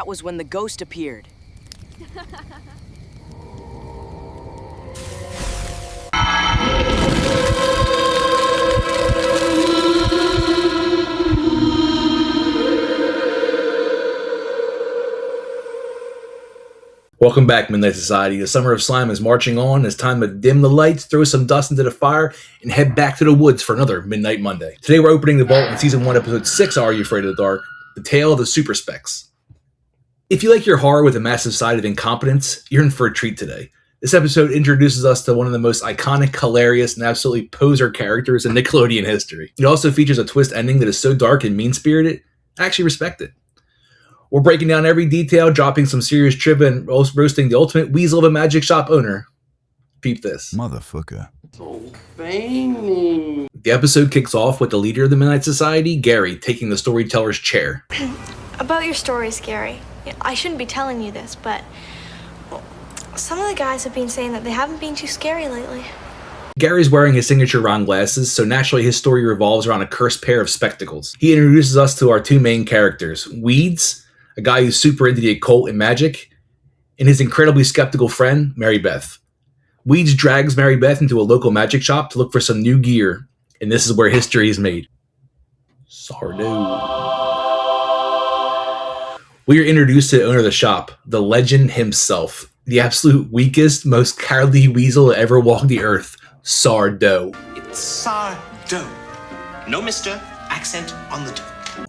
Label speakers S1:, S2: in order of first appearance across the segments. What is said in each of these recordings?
S1: that was when the ghost appeared.
S2: Welcome back, Midnight Society. The summer of slime is marching on. It's time to dim the lights, throw some dust into the fire, and head back to the woods for another Midnight Monday. Today we're opening the vault in Season 1, Episode 6 of Are You Afraid of the Dark? The Tale of the Super Specs. If you like your horror with a massive side of incompetence, you're in for a treat today. This episode introduces us to one of the most iconic, hilarious, and absolutely poser characters in Nickelodeon history. It also features a twist ending that is so dark and mean-spirited, I actually respect it. We're breaking down every detail, dropping some serious trivia, and roasting the ultimate weasel of a magic shop owner. Peep this.
S3: Motherfucker.
S4: So veiny.
S2: The episode kicks off with the leader of the Midnight Society, Gary, taking the storyteller's chair.
S5: About your stories, Gary. I shouldn't be telling you this, but some of the guys have been saying that they haven't been too scary lately.
S2: Gary's wearing his signature round glasses, so naturally his story revolves around a cursed pair of spectacles. He introduces us to our two main characters, Weeds, a guy who's super into the occult and magic, and his incredibly skeptical friend, Mary Beth. Weeds drags Mary Beth into a local magic shop to look for some new gear, and this is where history is made. Sardo. We are introduced to the owner of the shop, the legend himself, the absolute weakest, most cowardly weasel to ever walk the earth, Sardo.
S6: It's Sardo. No mister, accent on the dough.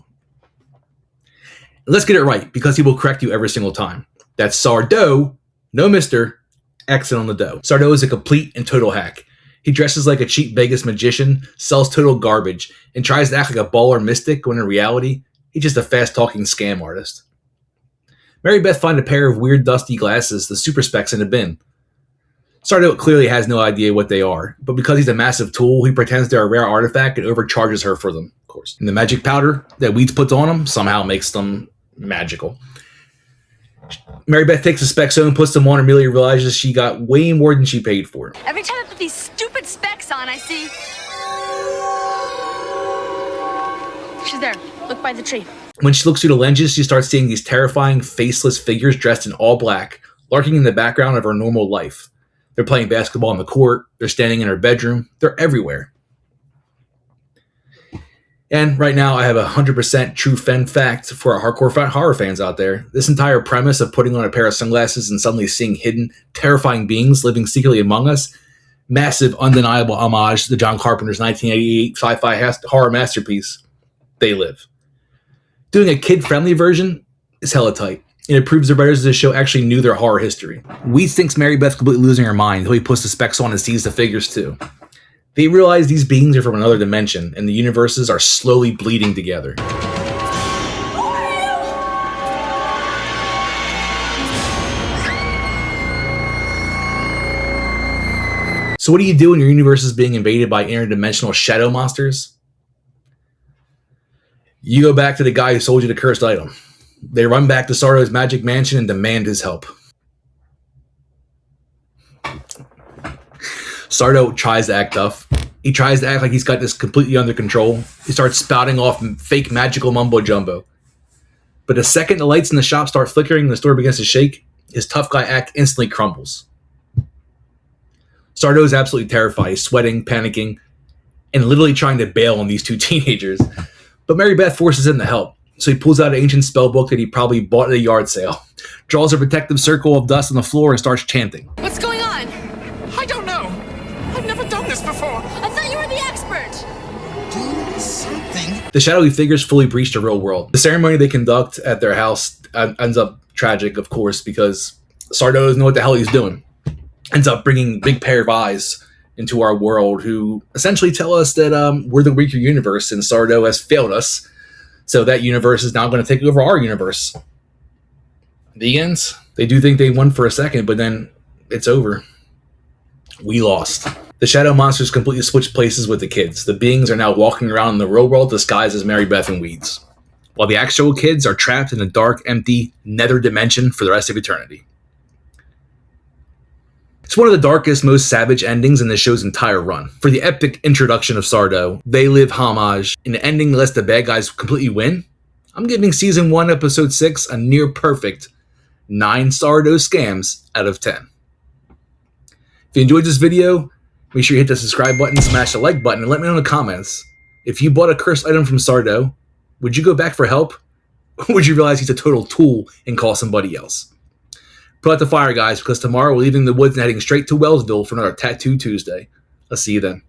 S2: Let's get it right, because he will correct you every single time. That's Sardo, no mister, accent on the dough. Sardo is a complete and total hack. He dresses like a cheap Vegas magician, sells total garbage, and tries to act like a baller mystic when in reality, he's just a fast-talking scam artist. Mary Beth finds a pair of weird dusty glasses, the Super Specs, in a bin. Sardo clearly has no idea what they are, but because he's a massive tool, he pretends they're a rare artifact and overcharges her for them, of course. And the magic powder that Weeds puts on them somehow makes them magical. Mary Beth takes the specs home, puts them on, and immediately realizes she got way more than she paid for.
S7: Every time I put these stupid specs on, I see... She's there. Look by the tree.
S2: When she looks through the lenses, she starts seeing these terrifying, faceless figures dressed in all black, lurking in the background of her normal life. They're playing basketball on the court, they're standing in her bedroom, they're everywhere. And right now, I have a 100% true fact for our hardcore horror fans out there. This entire premise of putting on a pair of sunglasses and suddenly seeing hidden, terrifying beings living secretly among us, massive, undeniable homage to John Carpenter's 1988 sci-fi horror masterpiece, They Live. Doing a kid-friendly version is hella tight, and it proves the writers of the show actually knew their horror history. Weeds thinks Mary Beth completely losing her mind until he puts the specs on and sees the figures too. They realize these beings are from another dimension, and the universes are slowly bleeding together. So what do you do when your universe is being invaded by interdimensional shadow monsters? You go back to the guy who sold you the cursed item. They run back to Sardo's magic mansion and demand his help. Sardo tries to act tough. He tries to act like he's got this completely under control. He starts spouting off fake magical mumbo-jumbo. But the second the lights in the shop start flickering and the store begins to shake, his tough guy act instantly crumbles. Sardo is absolutely terrified. He's sweating, panicking, and literally trying to bail on these two teenagers. But Mary Beth forces him to help. So he pulls out an ancient spell book that he probably bought at a yard sale, draws a protective circle of dust on the floor, and starts chanting.
S7: What's going on?
S6: I don't know. I've never done this before.
S7: I thought you were the expert.
S6: Do something.
S2: The shadowy figures fully breach the real world. The ceremony they conduct at their house ends up tragic, of course, because Sardo doesn't know what the hell he's doing. Ends up bringing a big pair of eyes into our world who essentially tell us that we're the weaker universe and Sardo has failed us. So that universe is now going to take over our universe. The ends. They do think they won for a second, but then it's over. We lost. The shadow monsters completely switched places with the kids. The beings are now walking around in the real world disguised as Mary Beth and Weeds, while the actual kids are trapped in a dark, empty nether dimension for the rest of eternity. It's one of the darkest, most savage endings in the show's entire run. For the epic introduction of Sardo, They Live homage, and the ending lets the bad guys completely win, I'm giving Season 1, Episode 6 a near perfect 9 sourdough scams out of 10. If you enjoyed this video, make sure you hit the subscribe button, smash the like button, and let me know in the comments. If you bought a cursed item from Sourdough, would you go back for help? Or would you realize he's a total tool and call somebody else? Put out the fire, guys, because tomorrow we're leaving the woods and heading straight to Wellsville for another Tattoo Tuesday. I'll see you then.